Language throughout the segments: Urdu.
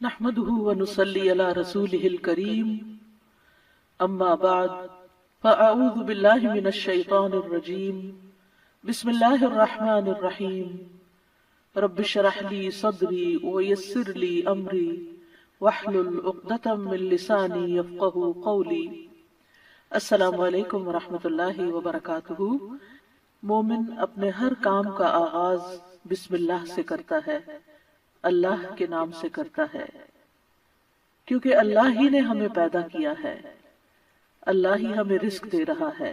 نحمده ونصلي على رسوله الكريم اما بعد فاعوذ بالله من الشيطان الرجيم بسم الله الرحمن الرحيم رب اشرح لي صدري ويسر لي امري واحلل عقدة من لساني يفقهوا قولي۔ السلام علیکم ورحمۃ اللہ وبرکاتہ۔ مومن اپنے ہر کام کا آغاز بسم اللہ سے کرتا ہے، اللہ کے نام سے کرتا ہے، کیونکہ اللہ ہی نے ہمیں پیدا کیا ہے، اللہ ہی ہمیں رزق دے رہا ہے،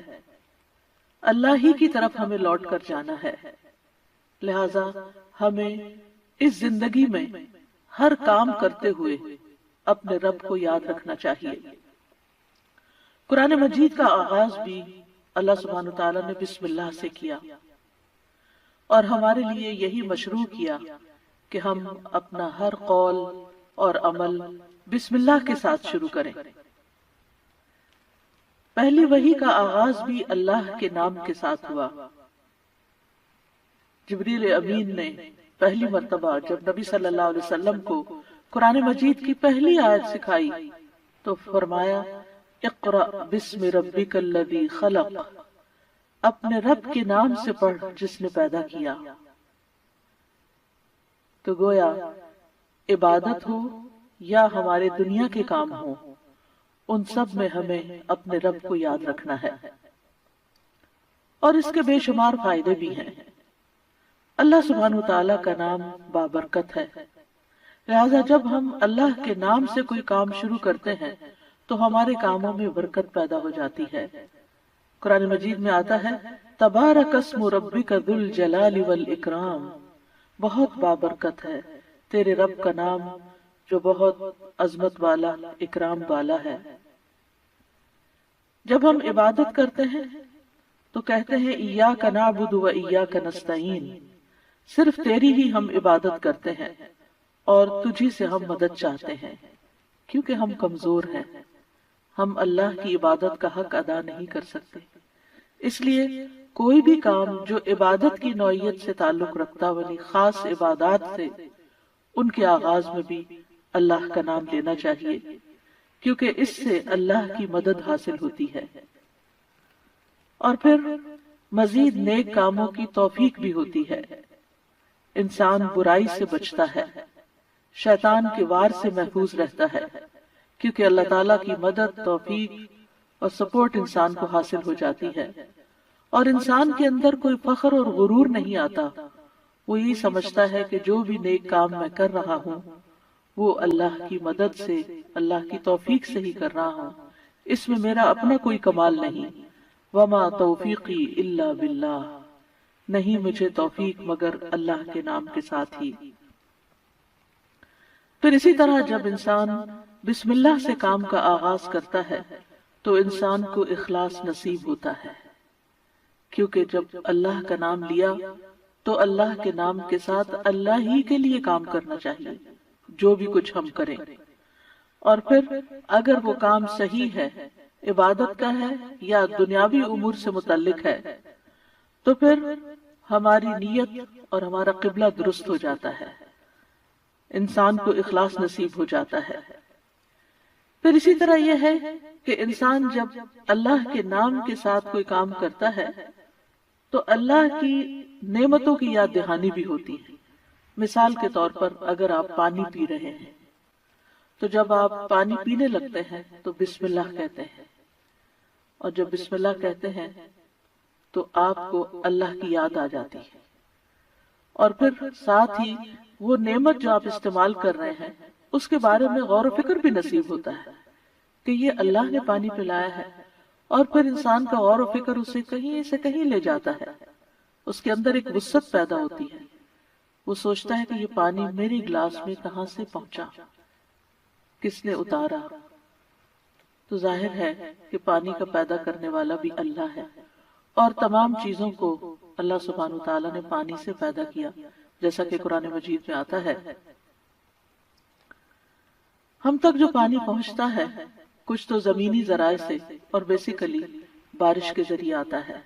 اللہ ہی کی طرف ہمیں لوٹ کر جانا ہے۔ لہذا ہمیں اس زندگی میں ہر کام کرتے ہوئے اپنے رب کو یاد رکھنا چاہیے۔ قرآن مجید کا آغاز بھی اللہ سبحانہ وتعالی نے بسم اللہ سے کیا، اور ہمارے لیے یہی مشروع کیا کہ ہم اپنا ہر قول اور عمل بسم اللہ کے ساتھ شروع کریں۔ پہلی وحی کا آغاز بھی اللہ کے نام کے ساتھ ہوا۔ جبریل امین نے پہلی مرتبہ جب نبی صلی اللہ علیہ وسلم کو قرآن مجید کی پہلی آیت سکھائی تو فرمایا اقرأ بسم ربک الذی خلق، اپنے رب کے نام سے پڑھ جس نے پیدا کیا۔ تو گویا عبادت ہو یا ہمارے دنیا کے کام ہو، ان سب میں ہمیں اپنے رب کو یاد رکھنا ہے، اور اس کے بے شمار فائدے بھی ہیں۔ اللہ سبحانہ وتعالی کا نام بابرکت ہے، لہذا جب ہم اللہ کے نام سے کوئی کام شروع کرتے ہیں تو ہمارے کاموں میں برکت پیدا ہو جاتی ہے۔ قرآن مجید میں آتا ہے تبارک اسم ربک ذو الجلال والاکرام، بہت بابرکت ہے تیرے رب کا نام جو بہت عظمت والا، اکرام والا ہے۔ جب ہم عبادت کرتے ہیں تو کہتے ہیں ایاک نعبد و ایاک نستعین، صرف تیری ہی ہم عبادت کرتے ہیں اور تجھی سے ہم مدد چاہتے ہیں، کیونکہ ہم کمزور ہیں، ہم اللہ کی عبادت کا حق ادا نہیں کر سکتے۔ اس لیے کوئی بھی کام جو عبادت کی نوعیت سے تعلق رکھتا ولی خاص عبادات سے، ان کے آغاز میں بھی اللہ کا نام لینا چاہیے، کیونکہ اس سے اللہ کی مدد حاصل ہوتی ہے، اور پھر مزید نیک کاموں کی توفیق بھی ہوتی ہے۔ انسان برائی سے بچتا ہے، شیطان کے وار سے محفوظ رہتا ہے، کیونکہ اللہ تعالیٰ کی مدد، توفیق اور سپورٹ انسان کو حاصل ہو جاتی ہے، اور انسان کے اندر کوئی فخر اور غرور نہیں آتا۔ وہ یہی سمجھتا ہے کہ جو بھی نیک کام میں کر رہا ہوں وہ اللہ کی مدد سے، اللہ کی توفیق سے ہی کر رہا ہوں، اس میں میرا اپنا کوئی کمال نہیں۔ وما توفیقی الا باللہ، نہیں مجھے توفیق مگر اللہ کے نام کے ساتھ ہی۔ پھر اسی طرح جب انسان بسم اللہ سے کام کا آغاز کرتا ہے تو انسان کو اخلاص نصیب ہوتا ہے، کیونکہ جب اللہ کا نام لیا تو اللہ کے نام کے ساتھ اللہ ہی کے لیے کام کرنا چاہیے، جو بھی کچھ ہم کریں۔ اور پھر اگر وہ کام صحیح ہے، عبادت کا ہے یا دنیاوی امور سے متعلق ہے، تو پھر ہماری نیت اور ہمارا قبلہ درست ہو جاتا ہے، انسان کو اخلاص نصیب ہو جاتا ہے۔ پھر اسی طرح یہ ہے کہ انسان جب اللہ کے نام کے ساتھ کوئی کام کرتا ہے تو اللہ کی نعمتوں کی یاد دہانی بھی ہوتی ہے۔ مثال کے طور پر اگر آپ پانی پی رہے ہیں تو جب آپ پانی پینے لگتے ہیں تو بسم اللہ کہتے ہیں، اور جب بسم اللہ کہتے ہیں تو آپ کو اللہ کی یاد آ جاتی ہے، اور پھر ساتھ ہی وہ نعمت جو آپ استعمال کر رہے ہیں اس کے بارے میں غور و فکر بھی نصیب ہوتا ہے کہ یہ اللہ نے پانی پلایا ہے، اور پھر انسان کا غور و فکر اسے کہیں سے کہیں لے جاتا ہے، اس کے اندر ایک وسعت پیدا ہوتی ہے، وہ سوچتا ہے کہ یہ پانی میرے گلاس میں کہاں سے پہنچا، کس نے اتارا۔ تو ظاہر ہے کہ پانی کا پیدا کرنے والا بھی اللہ ہے، اور تمام چیزوں کو اللہ سبحانہ وتعالی نے پانی سے پیدا کیا، جیسا کہ قرآن مجید میں آتا ہے۔ ہم تک جو پانی پہنچتا ہے کچھ تو زمینی ذرائع سے اور بیسیکلی بارش کے ذریعے آتا ہے۔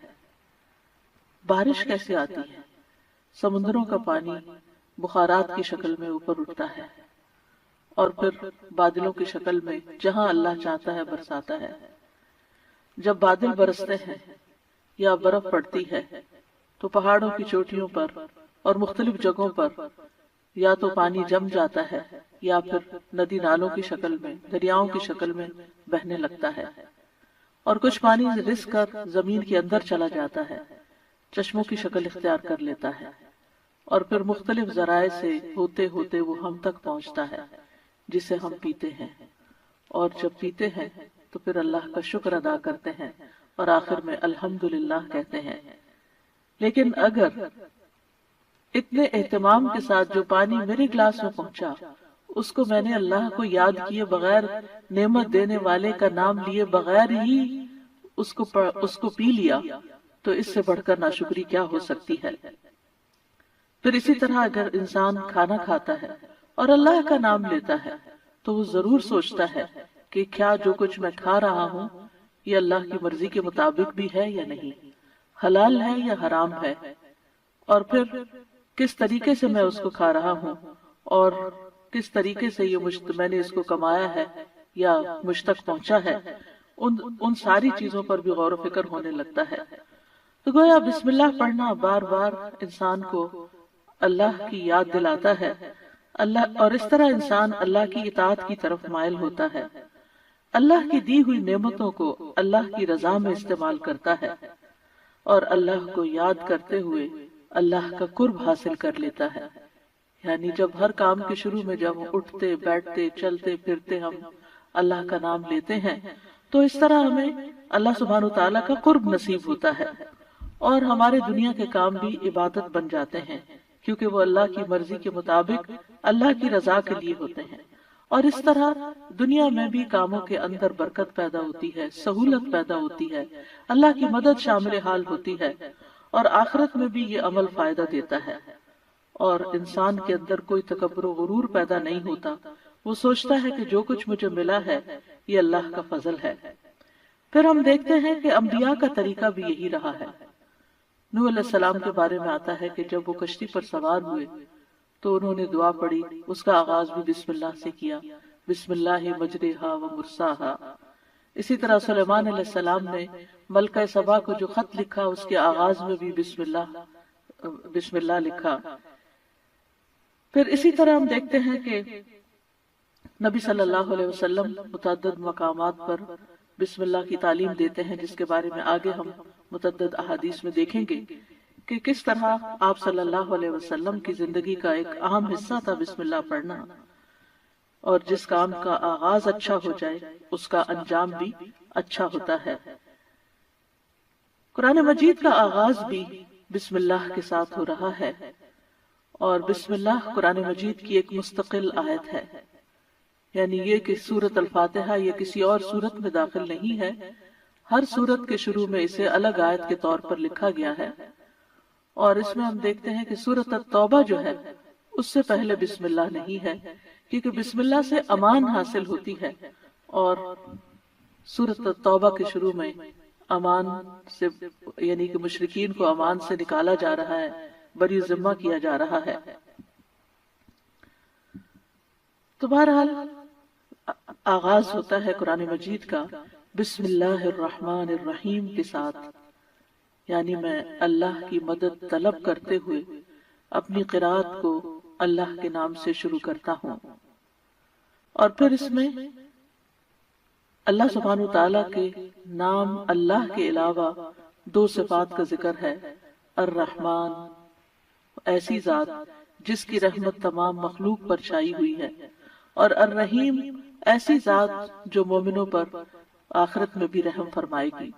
بارش کیسے آتی ہے؟ سمندروں کا پانی بخارات کی شکل میں اوپر اٹھتا ہے اور پھر بادلوں کی شکل میں جہاں اللہ چاہتا ہے برساتا ہے۔ جب بادل برستے ہیں یا برف پڑتی ہے تو پہاڑوں کی چوٹیوں پر اور مختلف جگہوں پر یا تو پانی جم جاتا ہے یا پھر ندی نالوں کی شکل میں، دریاؤں کی شکل میں بہنے لگتا ہے، اور کچھ پانی رس کر زمین کے اندر چلا جاتا ہے، چشموں کی شکل اختیار کر لیتا ہے، اور پھر مختلف ذرائع سے ہوتے ہوتے وہ ہم تک پہنچتا ہے جسے ہم پیتے ہیں، اور جب پیتے ہیں تو پھر اللہ کا شکر ادا کرتے ہیں اور آخر میں الحمدللہ کہتے ہیں۔ لیکن اگر اتنے اہتمام کے ساتھ جو پانی میرے گلاس میں پہنچا اس کو میں نے اللہ کو یاد کیے بغیر، نعمت دینے والے کا نام لیے بغیر ہی اس کو پی لیا، تو اس سے بڑھ کر ناشکری کیا ہو سکتی ہے؟ پھر اسی طرح اگر انسان کھانا کھاتا ہے اور اللہ کا نام لیتا ہے تو وہ ضرور سوچتا ہے کہ کیا جو کچھ میں کھا رہا ہوں یہ اللہ کی مرضی کے مطابق بھی ہے یا نہیں، حلال ہے یا حرام ہے، اور پھر کس طریقے سے میں اس کو کھا رہا ہوں اور کس طریقے سے میں نے اس کو کمایا ہے یا مجھ تک پہنچا ہے، ان ساری چیزوں پر بھی غور و فکر ہونے لگتا ہے۔ تو گویا بسم اللہ پڑھنا بار بار انسان کو اللہ کی یاد دلاتا ہے، اور اس طرح انسان اللہ کی اطاعت کی طرف مائل ہوتا ہے، اللہ کی دی ہوئی نعمتوں کو اللہ کی رضا میں استعمال کرتا ہے، اور اللہ کو یاد کرتے ہوئے اللہ کا قرب حاصل کر لیتا ہے۔ یعنی جب ہر کام کے شروع میں جب اٹھتے بیٹھتے چلتے پھرتے ہم اللہ کا نام لیتے ہیں تو اس طرح ہمیں اللہ سبحانہ وتعالی کا قرب نصیب ہوتا ہے، اور ہمارے دنیا کے کام بھی عبادت بن جاتے ہیں کیونکہ وہ اللہ کی مرضی کے مطابق اللہ کی رضا کے لیے ہوتے ہیں، اور اس طرح دنیا میں بھی کاموں کے اندر برکت پیدا ہوتی ہے، سہولت پیدا ہوتی ہے، اللہ کی مدد شامل حال ہوتی ہے، اور آخرت میں بھی یہ عمل فائدہ دیتا ہے، اور انسان کے اندر کوئی تکبر و غرور پیدا نہیں ہوتا، وہ سوچتا ہے کہ جو کچھ مجھے ملا ہے یہ اللہ کا فضل ہے۔ پھر ہم دیکھتے ہیں کہ انبیاء کا طریقہ بھی یہی رہا ہے۔ نوح علیہ السلام کے بارے میں آتا ہے کہ جب وہ کشتی پر سوار ہوئے تو انہوں نے دعا پڑھی، اس کا آغاز بھی بسم اللہ سے کیا، بسم اللہ مجریہا و مرساہا۔ اسی طرح سلیمان علیہ السلام نے ملکہ سبا کو جو خط لکھا اس کے آغاز میں بھی بسم اللہ لکھا۔ پھر اسی طرح ہم دیکھتے ہیں کہ نبی صلی اللہ علیہ وسلم متعدد مقامات پر بسم اللہ کی تعلیم دیتے ہیں، جس کے بارے میں آگے ہم متعدد احادیث میں دیکھیں گے کہ کس طرح آپ صلی اللہ علیہ وسلم کی زندگی کا ایک اہم حصہ تھا بسم اللہ پڑھنا، اور جس کام کا آغاز اچھا ہو جائے اس کا انجام بھی اچھا ہوتا ہے۔ قرآن مجید کا آغاز بھی بسم اللہ کے ساتھ ہو رہا ہے، اور بسم اللہ قرآن مجید کی ایک مستقل آیت ہے، یعنی یہ کہ سورۃ الفاتحہ یہ کسی اور سورت میں داخل نہیں ہے، ہر سورت کے شروع میں اسے الگ آیت کے طور پر لکھا گیا ہے، اور اس میں ہم دیکھتے ہیں کہ سورۃ التوبہ جو ہے اس سے پہلے بسم اللہ نہیں ہے، کیونکہ بسم اللہ سے امان حاصل ہوتی ہے، اور سورۃ التوبہ کے شروع میں امان سے یعنی کہ مشرکین کو امان سے نکالا جا رہا ہے، بری ذمہ کیا جا رہا ہے۔ تو بہرحال آغاز ہوتا ہے قرآن مجید کا بسم اللہ الرحمن الرحیم کے ساتھ، یعنی میں اللہ کی مدد طلب کرتے ہوئے اپنی قرات کو اللہ کے نام سے شروع کرتا ہوں، اور پھر اس میں اللہ سبحانہ تعالیٰ کے نام اللہ کے علاوہ دو صفات کا ذکر ہے، الرحمن ایسی ذات جس کی رحمت تمام مخلوق پر چھائی ہوئی ہے، اور الرحیم ایسی ذات جو مومنوں پر آخرت میں بھی رحم فرمائے گی۔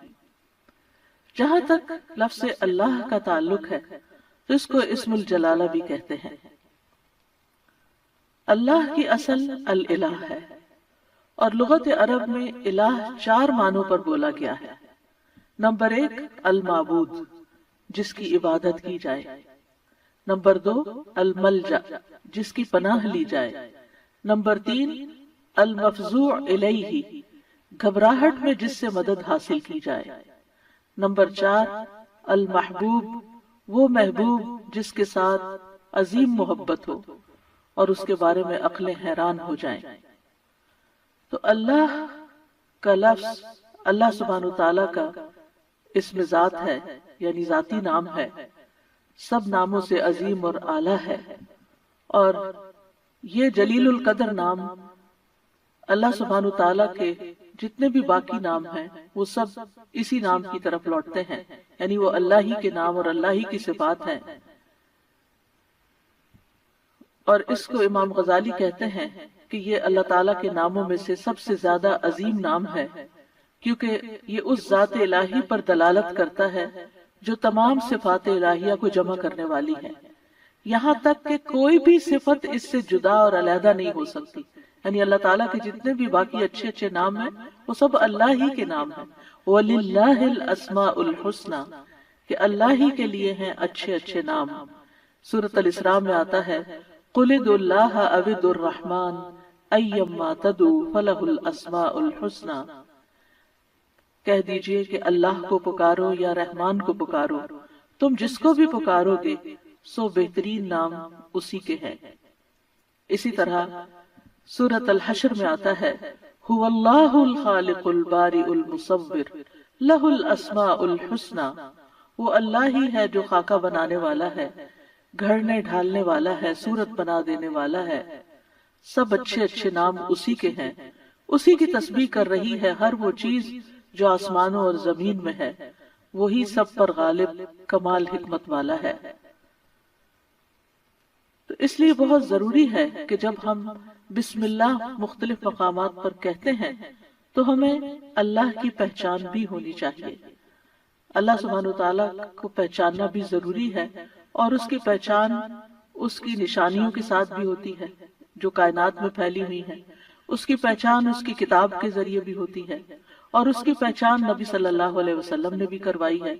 جہاں تک لفظ اللہ کا تعلق ہے تو اس کو اسم الجلالہ بھی کہتے ہیں۔ اللہ کی اصل الالہ ہے، اور لغت عرب میں الہ 4 معنوں پر بولا گیا ہے۔ نمبر 1 المعبود جس کی عبادت کی جائے، نمبر 2 الملجا جس کی پناہ لی جائے، نمبر 3 المفزوع الیہ گھبراہٹ میں جس سے مدد حاصل کی جائے، نمبر 4 المحبوب وہ محبوب جس کے ساتھ عظیم محبت ہو، اور اس کے بارے میں عقلیں حیران ہو جائیں۔ تو اللہ کا لفظ اللہ سبحانہ وتعالی کا اسم ذات ہے، یعنی ذاتی نام ہے، سب ناموں سے عظیم اور اعلیٰ ہے، اور یہ جلیل القدر نام اللہ سبحانہ وتعالی کے جتنے بھی باقی نام ہیں وہ سب اسی نام کی طرف لوٹتے ہیں، یعنی وہ اللہ ہی کے نام اور اللہ ہی کی صفات ہیں۔ اور اس کو امام غزالی کہتے ہیں کہ یہ اللہ تعالیٰ کے ناموں میں سے سب سے زیادہ عظیم نام ہے، کیونکہ یہ اس ذات الہی پر دلالت کرتا ہے جو تمام صفات الہیہ کو جمع کرنے والی ہے، یہاں تک کہ کوئی بھی صفت اس سے جدا اور علیحدہ نہیں ہو سکتی۔ یعنی اللہ تعالیٰ کے جتنے بھی باقی اچھے اچھے نام ہیں وہ سب اللہ ہی کے نام ہیں۔ وَلِلَّهِ الْأَسْمَاءُ الْحُسْنَى، کہ اللہ ہی کے لیے ہیں اچھے اچھے نام۔ سورۃ الاسراء میں آتا ہے قُلِ ادْعُوا اللَّهَ أَوِ ادْعُوا الرَّحْمَٰنَ أَيَّمَّا تَدْعُوا فَلَهُ الْأَسْمَاءُ الْحُسْنَى، کہہ دیجئے کہ اللہ کو پکارو یا رحمان کو پکارو، تم جس کو بھی پکارو گے سو بہترین نام اسی کے ہیں۔ اسی طرح سورۃ الحشر میں آتا ہے هو اللہ الخالق البارئ المصور لہ الاسماء الحسنى، وہ اللہ ہی ہے جو خاکہ بنانے والا ہے، گھڑنے ڈھالنے والا ہے، صورت بنا دینے والا ہے، سب اچھے اچھے نام اسی کے ہیں۔ اسی کی تسبیح کر رہی ہے ہر وہ چیز جو آسمانوں اور زمین میں ہے، وہی سب پر غالب کمال حکمت والا ہے۔ تو اس لیے بہت ضروری ہے کہ جب ہم بسم اللہ مختلف مقامات پر کہتے ہیں تو ہمیں اللہ کی پہچان بھی ہونی چاہیے۔ اللہ سبحانہ وتعالیٰ کو پہچاننا بھی ضروری ہے، اور اس کی پہچان اس کی نشانیوں کے ساتھ بھی ہوتی ہے جو کائنات میں پھیلی ہوئی ہیں، اس کی پہچان اس کی کتاب کے ذریعے بھی ہوتی ہے، اور اس کی پہچان نبی صلی اللہ علیہ وسلم نے بھی کروائی ہے۔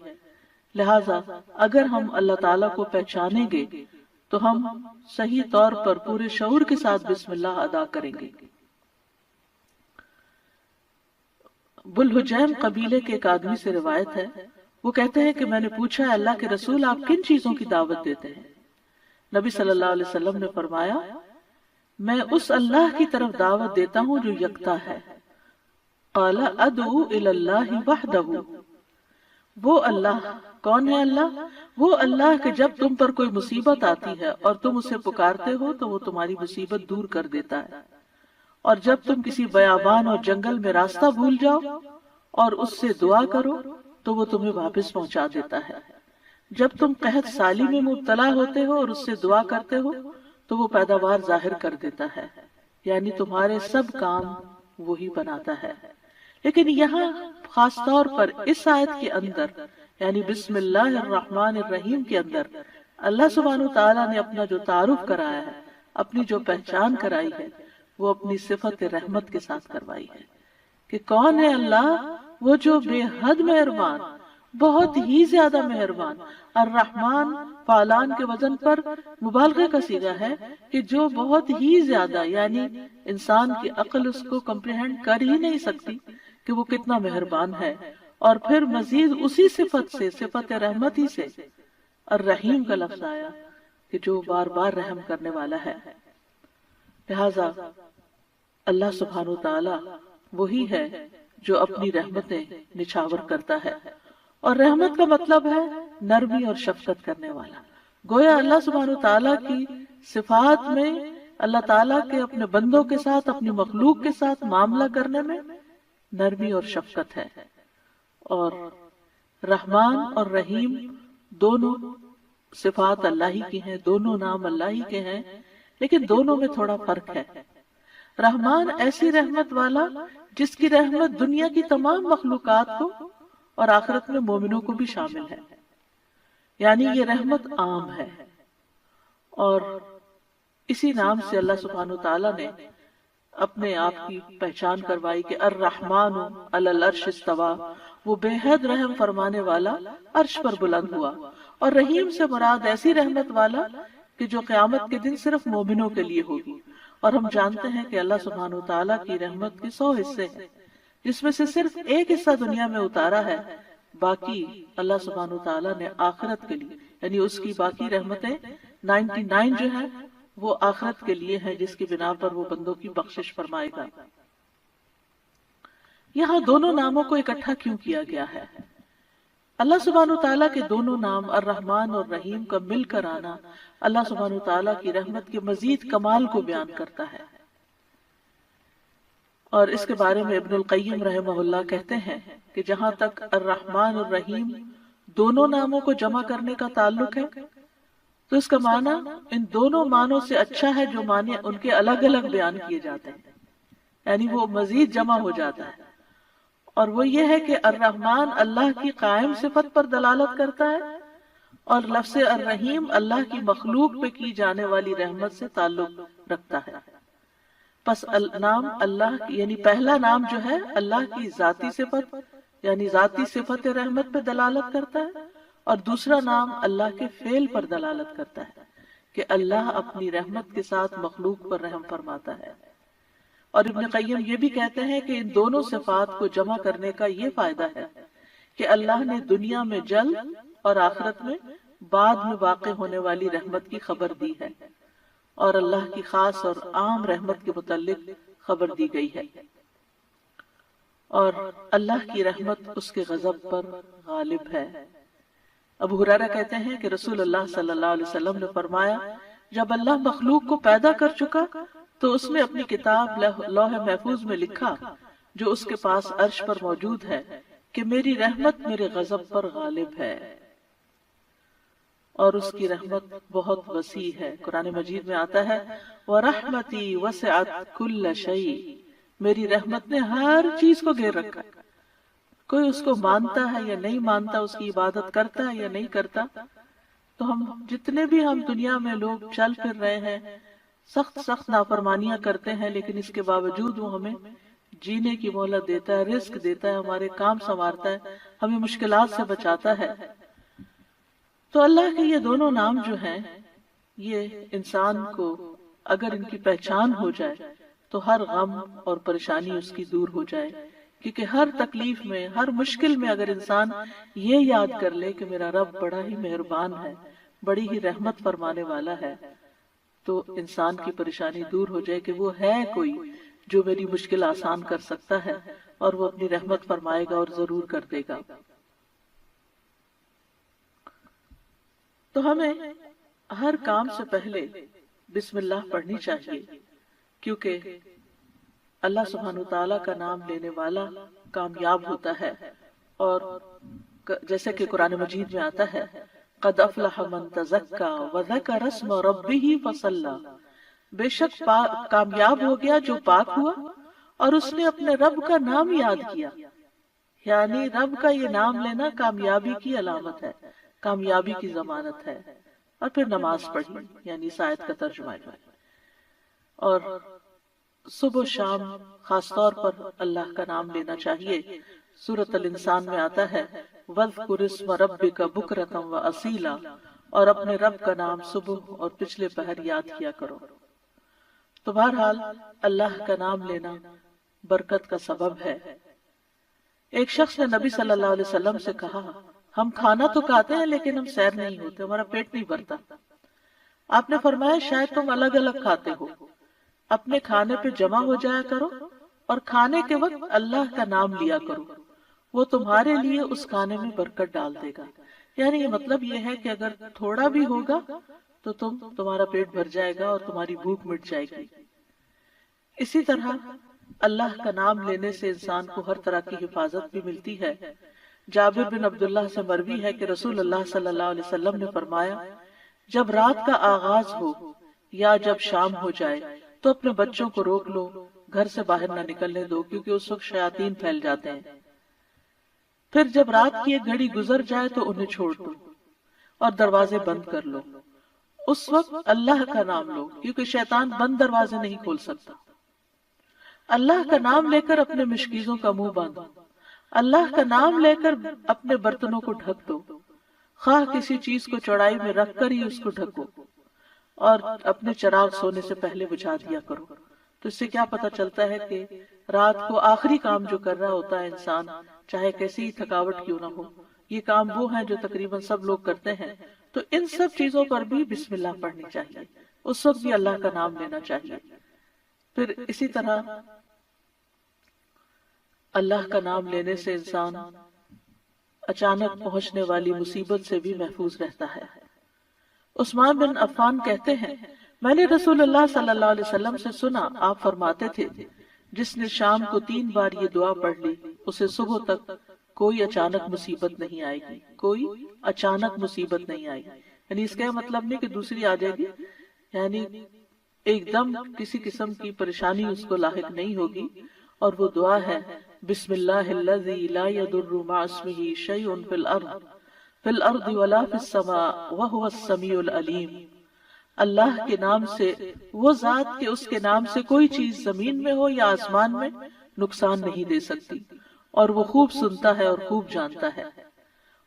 لہٰذا اگر ہم اللہ تعالیٰ کو پہچانیں گے تو ہم صحیح طور پر پورے شعور کے ساتھ بسم اللہ ادا کریں گے۔ بلحجیم قبیلے کے ایک آدمی سے روایت ہے، وہ کہتے ہیں کہ میں نے پوچھا اللہ کے رسول آپ کن چیزوں کی دعوت دیتے ہیں؟ نبی صلی اللہ علیہ وسلم نے فرمایا میں اس اللہ کی طرف دعوت دیتا ہوں جو یکتا ہے۔ قال ادعو الی اللہ وحدہ، وہ اللہ کون ہے؟ اللہ وہ اللہ کہ جب تم پر کوئی مصیبت آتی ہے اور تم اسے پکارتے ہو تو وہ تمہاری مصیبت دور کر دیتا ہے، اور جب تم کسی بیابان اور جنگل میں راستہ بھول جاؤ اور اس سے دعا کرو تو وہ تمہیں واپس پہنچا دیتا ہے، جب تم قحط سالی میں مبتلا ہوتے ہو اور اس سے دعا کرتے ہو تو وہ پیداوار ظاہر کر دیتا ہے، یعنی تمہارے سب کام وہی بناتا ہے۔ لیکن یہاں خاص طور پر اس آیت کے اندر یعنی بسم اللہ الرحمن الرحیم کے اندر اللہ سبحانہ تعالیٰ نے اپنا جو تعارف کرایا ہے، اپنی جو پہچان کرائی ہے، وہ اپنی صفت رحمت کے ساتھ کروائی ہے کہ کون ہے اللہ؟ وہ جو بے حد مہربان، بہت ہی زیادہ مہربان۔ الرحمن فعلان کے وزن پر مبالغہ کا صیغہ ہے کہ جو بہت ہی زیادہ، یعنی انسان کی عقل اس کو کمپریہنڈ کر ہی نہیں سکتی کہ وہ کتنا مہربان ہے۔ اور پھر مزید اسی صفت سے، صفت رحمت ہی سے الرحیم کا لفظ آیا کہ جو بار بار رحم کرنے والا ہے۔ لہذا اللہ سبحانہ وتعالی وہی ہے جو اپنی رحمتیں نچھاور کرتا ہے، اور رحمت کا مطلب ہے نرمی اور شفقت کرنے والا۔ گویا اللہ سبحانہ وتعالی کی صفات میں اللہ تعالیٰ کے اپنے بندوں کے ساتھ، اپنی مخلوق کے ساتھ معاملہ کرنے میں نرمی اور شفقت ہے۔ اور رحمان اور رحیم دونوں صفات اللہ ہی کی ہیں، دونوں نام اللہ ہی کے ہیں، لیکن دونوں میں تھوڑا فرق ہے۔ رحمان ایسی رحمت والا جس کی رحمت دنیا کی تمام مخلوقات کو اور آخرت میں مومنوں کو بھی شامل ہے، یعنی یہ رحمت عام ہے۔ اور اسی نام سے اللہ سبحانہ وتعالیٰ نے اپنے آپ کی پہچان کروائی کہ الرحمن علی العرش استویٰ، وہ بے حد رحم فرمانے والا عرش پر بلند ہوا۔ اور رحیم سے مراد ایسی رحمت والا کہ جو قیامت کے دن صرف مومنوں کے لیے ہوگی۔ اور ہم جانتے ہیں کہ اللہ سبحانہ وتعالیٰ کی رحمت کے 100 حصے ہیں، جس میں سے صرف ایک حصہ دنیا میں اتارا ہے، باقی اللہ سبحانہ وتعالیٰ نے آخرت کے لیے، یعنی اس کی باقی رحمتیں 99 جو ہیں وہ آخرت کے لیے ہے جس کی بنا پر وہ بندوں کی بخشش فرمائے گا۔ یہاں دونوں ناموں کو اکٹھا کیوں کیا گیا ہے؟ اللہ سبحانہ وتعالیٰ کے دونوں نام الرحمن اور رحیم کا مل کر آنا اللہ سبحانہ وتعالیٰ کی رحمت کے مزید کمال کو بیان کرتا ہے۔ اور اس کے بارے میں ابن القیم رحمہ اللہ کہتے ہیں کہ جہاں تک الرحمن اور رحیم دونوں ناموں کو جمع کرنے کا تعلق ہے تو اس کا معنی ان دونوں معنوں سے اچھا ہے جو معنی ان کے الگ الگ بیان کیے جاتے ہیں، یعنی وہ مزید جمع ہو جاتا ہے۔ اور وہ یہ ہے کہ الرحمن اللہ کی قائم صفت پر دلالت کرتا ہے اور لفظ الرحیم اللہ کی مخلوق پہ کی جانے والی رحمت سے تعلق رکھتا ہے۔ پس نام اللہ یعنی پہلا نام جو ہے اللہ کی ذاتی صفت یعنی ذاتی صفت رحمت پہ دلالت کرتا ہے، اور دوسرا نام اللہ کے فعل پر دلالت کرتا ہے کہ اللہ اپنی رحمت کے ساتھ مخلوق پر رحم فرماتا ہے۔ اور ابن قیم یہ بھی کہتے ہیں کہ ان دونوں صفات کو جمع کرنے کا یہ فائدہ ہے کہ اللہ نے دنیا میں جلد اور آخرت میں بعد میں واقع ہونے والی رحمت کی خبر دی ہے، اور اللہ کی خاص اور عام رحمت کے متعلق خبر دی گئی ہے، اور اللہ کی رحمت اس کے غضب پر غالب ہے۔ ابو ہریرہ کہتے ہیں کہ رسول اللہ صلی اللہ علیہ وسلم نے فرمایا، جب اللہ مخلوق کو پیدا کر چکا تو اس نے اپنی کتاب لوح محفوظ میں لکھا جو اس کے پاس عرش پر موجود ہے کہ میری رحمت میرے غضب پر غالب ہے، اور اس کی رحمت بہت وسیع ہے۔ قرآن مجید میں آتا ہے وَرَحْمَتِي وَسِعَتْ كُلَّ شَيْءٍ، میری رحمت نے ہر چیز کو گھیر رکھا ہے۔ کوئی اس کو مانتا ہے یا نہیں مانتا، اس کی عبادت کرتا ہے یا نہیں کرتا، تو ہم جتنے بھی دنیا میں لوگ چل پھر رہے ہیں سخت نافرمانیاں کرتے ہیں، لیکن اس کے باوجود وہ ہمیں جینے کی مہلت دیتا ہے، رزق دیتا ہے، ہمارے کام سنوارتا ہے، ہمیں مشکلات سے بچاتا ہے۔ تو اللہ کے یہ دونوں نام جو ہیں یہ انسان کو اگر ان کی پہچان ہو جائے تو ہر غم اور پریشانی اس کی دور ہو جائے، کیونکہ ہر تکلیف میں ہر مشکل میں اگر انسان یہ یاد کر لے کہ میرا رب بڑا ہی مہربان ہے، بڑی ہی رحمت فرمانے والا ہے، تو انسان کی پریشانی دور ہو جائے کہ وہ ہے کوئی جو میری مشکل آسان کر سکتا ہے، اور وہ اپنی رحمت فرمائے گا اور ضرور کر دے گا۔ تو ہمیں ہر کام سے پہلے بسم اللہ پڑھنی چاہیے، کیونکہ اللہ سبحانہ وتعالیٰ کا نام لینے والا کامیاب ہوتا ہے، اور جیسے کہ قرآن مجید میں آتا ہے قد افلح من تزکا وذکر اسم ربہ فصلی، بے شک کامیاب ہو گیا جو پاک ہوا اور اس نے اپنے رب کا نام یاد کیا، یعنی رب کا یہ نام لینا کامیابی کی علامت ہے، کامیابی کی ضمانت ہے۔ اور پھر نماز پڑھی، یعنی اس آیت کا ترجمہ ہے۔ اور صبح و شام خاص طور پر اللہ کا نام لینا چاہیے۔ سورۃ الانسان میں آتا ہے وَاذْكُرِ اسْمَ رَبِّكَ بُكْرَةً وَأَصِيلًا، اور اپنے رب کا نام صبح اور پچھلے پہر یاد کیا کرو۔ تو بہرحال اللہ کا نام لینا برکت کا سبب ہے۔ ایک شخص نے نبی صلی اللہ علیہ وسلم سے کہا، ہم کھانا تو کھاتے ہیں لیکن ہم سیر نہیں ہوتے، ہمارا پیٹ نہیں بھرتا۔ آپ نے فرمایا شاید تم الگ الگ کھاتے ہو، اپنے کھانے پہ جمع ہو جایا کرو اور کھانے کے وقت اللہ کا نام لیا کرو، وہ تمہارے لیے اس کھانے میں برکت ڈال دے گا۔ یعنی یہ مطلب یہ ہے کہ اگر تھوڑا بھی ہوگا تو تمہارا پیٹ بھر جائے گا اور تمہاری بھوک مٹ جائے گی۔ اسی طرح اللہ کا نام لینے سے انسان کو ہر طرح کی حفاظت بھی ملتی ہے۔ جابر بن عبداللہ سے مروی ہے کہ رسول اللہ صلی اللہ علیہ وسلم نے فرمایا، جب رات کا آغاز ہو یا جب شام ہو جائے تو اپنے بچوں کو روک لو، گھر سے باہر نہ نکلنے دو، کیونکہ اس وقت شیاطین پھیل جاتے ہیں۔ پھر جب رات کی ایک گھڑی گزر جائے تو انہیں چھوڑ دو اور دروازے بند کر لو، اس وقت اللہ کا نام لو، کیونکہ شیطان بند دروازے نہیں کھول سکتا۔ اللہ کا نام لے کر اپنے مشکیزوں کا منہ باندھو، اللہ کا نام لے کر اپنے برتنوں کو ڈھک دو، خواہ کسی چیز کو چوڑائی میں رکھ کر ہی اس کو ڈھکو، اور اپنے چراغ سونے سے پہلے بجھا دیا کرو۔ تو اس سے کیا پتہ چلتا ہے کہ رات کو آخری کام جو کر رہا ہوتا ہے انسان، چاہے کیسی تھکاوٹ کیوں نہ ہو، یہ کام وہ ہیں جو تقریباً سب لوگ کرتے ہیں، تو ان سب چیزوں پر بھی بسم اللہ پڑھنی چاہیے اس وقت بھی اللہ کا نام لینا چاہیے۔ پھر اسی طرح اللہ کا نام لینے سے انسان اچانک پہنچنے والی مصیبت سے بھی محفوظ رہتا ہے۔ عثمان بن عفان کہتے ہیں میں نے رسول اللہ صلی اللہ علیہ وسلم سے سنا، آپ فرماتے تھے جس نے شام کو 3 بار یہ دعا پڑھ لی اسے صبح تک کوئی اچانک مصیبت نہیں آئے گی، کوئی اچانک مصیبت نہیں آئے گی۔ یعنی اس کا مطلب نہیں کہ دوسری آ جائے گی، یعنی ایک دم کسی قسم کی پریشانی اس کو لاحق نہیں ہوگی۔ اور وہ دعا ہے بسم اللہ الذی لا یضر مع اسمہ شیء فی الارض ولا فی السماء وہو السمیع العلیم۔ اللہ کے نام سے، وہ ذات کہ اس کے نام سے کوئی چیز زمین میں ہو یا آسمان میں نقصان نہیں دے سکتی، اور وہ خوب سنتا ہے اور خوب جانتا ہے۔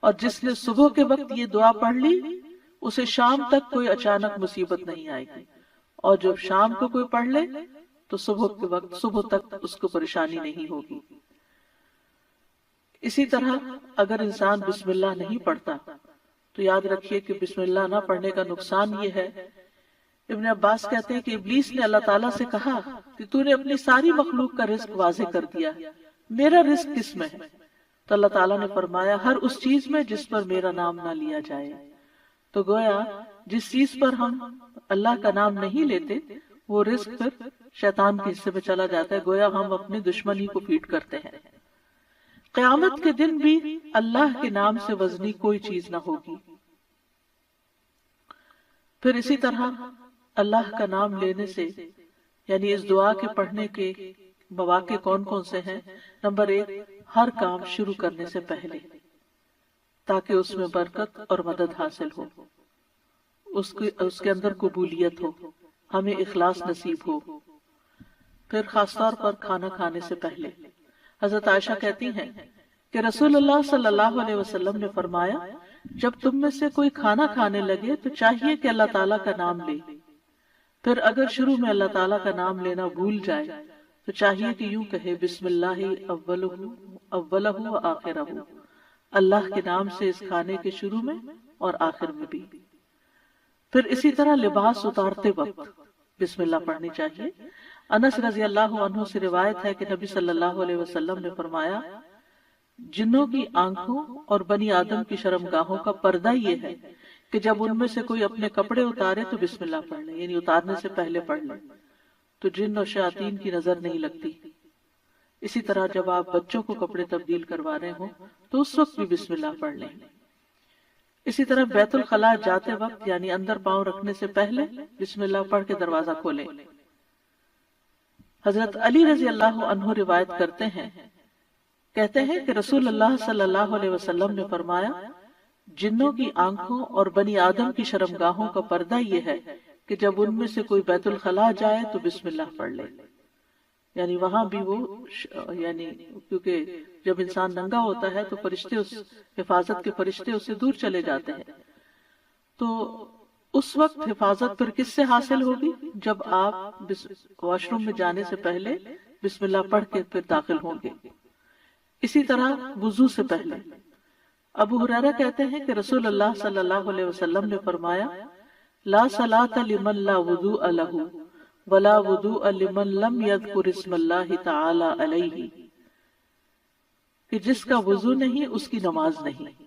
اور جس نے صبح کے وقت یہ دعا پڑھ لی اسے شام تک کوئی اچانک مصیبت نہیں آئے گی، اور جب شام کو کوئی پڑھ لے تو صبح کے وقت صبح تک اس کو پریشانی نہیں ہوگی۔ اسی طرح اگر انسان بسم اللہ نہیں پڑھتا تو یاد رکھیے کہ بسم اللہ نہ پڑھنے کا نقصان یہ ہے، ابن عباس کہتے ہیں کہ ابلیس نے اللہ تعالیٰ سے کہا کہ تو نے اپنی ساری مخلوق کا رزق واضح کر دیا، میرا رزق کس میں ہے؟ تو اللہ تعالیٰ نے فرمایا ہر اس چیز میں جس پر میرا نام نہ لیا جائے۔ تو گویا جس چیز پر ہم اللہ کا نام نہیں لیتے وہ رزق پھر شیطان کے حصے میں چلا جاتا ہے، گویا ہم اپنے دشمن ہی کو فیڈ کرتے ہیں۔ قیامت کے دن بھی اللہ کے نام سے وزنی کوئی چیز نہ ہوگی۔ پھر اسی طرح اللہ کا نام لینے سے، یعنی اس دعا کے پڑھنے کے مواقع کون کون سے ہیں؟ نمبر 1، ہر کام شروع کرنے سے پہلے، تاکہ اس میں برکت اور مدد حاصل ہو، اس کے اندر قبولیت ہو، ہمیں اخلاص نصیب ہو۔ پھر خاص طور پر کھانا کھانے سے پہلے حضرت عائشہ کہتی ہیں کہ رسول اللہ صلی اللہ علیہ وسلم نے فرمایا جب تم میں سے کوئی کھانا کھانے لگے تو چاہیے کہ اللہ تعالیٰ کا نام لے، پھر اگر شروع میں اللہ تعالیٰ کا نام لینا بھول جائے تو چاہیے کہ یوں کہے بسم اللہ اولہ و آخرہ، اللہ کے نام سے اس کھانے کے شروع میں اور آخر میں بھی۔ پھر اسی طرح لباس اتارتے وقت بسم اللہ پڑھنی چاہیے۔ انس رضی اللہ عنہ سے روایت ہے کہ نبی صلی اللہ علیہ وسلم نے فرمایا جنوں کی آنکھوں اور بنی آدم کی شرمگاہوں کا پردہ یہ ہے کہ جب ان میں سے کوئی اپنے کپڑے اتارے تو بسم اللہ پڑھ لے، یعنی اتارنے سے پہلے پڑھ لے، تو جن اور شیاطین کی نظر نہیں لگتی۔ اسی طرح جب آپ بچوں کو کپڑے تبدیل کروا رہے ہوں تو اس وقت بھی بسم اللہ پڑھ لیں۔ اسی طرح بیت الخلاء جاتے وقت یعنی اندر پاؤں رکھنے سے پہلے بسم اللہ پڑھ کے دروازہ کھولیں۔ حضرت علی رضی اللہ عنہ روایت کرتے ہیں، کہتے ہیں کہ رسول اللہ صلی اللہ علیہ وسلم نے فرمایا جنوں کی آنکھوں اور بنی آدم کی شرمگاہوں کا پردہ یہ ہے کہ جب ان میں سے کوئی بیت الخلاء جائے تو بسم اللہ پڑھ لے، یعنی وہاں بھی وہ یعنی کیونکہ جب انسان ننگا ہوتا ہے تو فرشتے اس حفاظت کے فرشتے اسے دور چلے جاتے ہیں، تو اس وقت حفاظت پھر کس سے حاصل ہوگی؟ جب آپ واش روم میں جانے سے پہلے بسم اللہ پڑھ کے پھر داخل ہوں گے۔ اسی طرح وضو سے پہلے ابو ہریرہ کہتے ہیں کہ رسول اللہ صلی اللہ علیہ وسلم نے فرمایا لا صلاۃ لمن لا وضوء لہ ولا وضوء لمن لم یذکر اسم اللہ تعالی علیہ، کہ جس کا وضو نہیں اس کی نماز نہیں،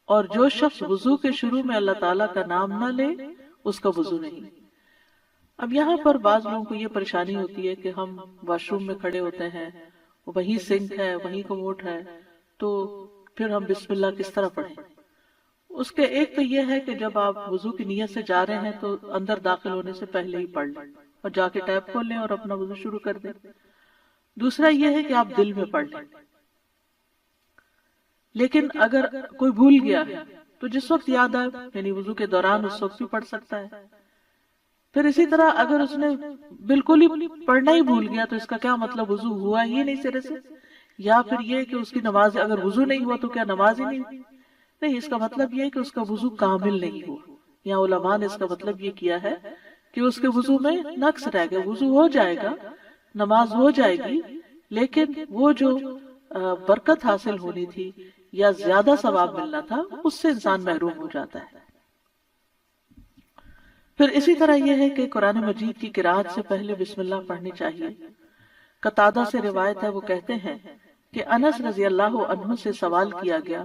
اور جو شخص وضو کے شروع میں اللہ تعالیٰ کا نام نہ لے اس کا وضو نہیں۔ اب یہاں پر بعض لوگوں کو یہ پریشانی ہوتی ہے کہ ہم واش روم میں کھڑے ہوتے ہیں، وہیں سنک ہے، وہیں کموڈ ہے، تو پھر ہم بسم اللہ کس طرح پڑھیں؟ اس کے ایک تو یہ ہے کہ جب آپ وضو کی نیت سے جا رہے ہیں تو اندر داخل ہونے سے پہلے ہی پڑھ لیں اور جا کے ٹیپ کھول لیں اور اپنا وضو شروع کر دیں۔ دوسرا یہ ہے کہ آپ دل میں پڑھ لیں، لیکن اگر کوئی بھول گیا ہے تو جس وقت یاد آئے یعنی وضو کے دوران اس وقت بھی پڑھ سکتا ہے۔ پھر اسی طرح اگر اس نے بالکل ہی پڑھنا ہی بھول گیا تو اس کا کیا مطلب وضو ہوا ہی نہیں سرے سے، یا پھر یہ کہ اس کی نماز اگر وضو نہیں ہوا تو کیا نماز ہی نہیں ہوئی؟ نہیں، اس کا مطلب یہ ہے کہ اس کا وضو کامل نہیں ہوا۔ یہاں علماء نے اس کا مطلب یہ کیا ہے کہ اس کے وضو میں نقص رہ گیا، وضو ہو جائے گا، نماز ہو جائے گی، لیکن وہ جو برکت حاصل ہونی تھی یا زیادہ ثواب ملنا تھا اس سے انسان محروم ہو جاتا ہے۔ پھر اسی طرح یہ ہے کہ قرآن مجید کی قرأت سے پہلے بسم اللہ پڑھنی چاہیے۔ قتادہ سے روایت ہے، وہ کہتے ہیں کہ انس رضی اللہ عنہ سے سوال کیا گیا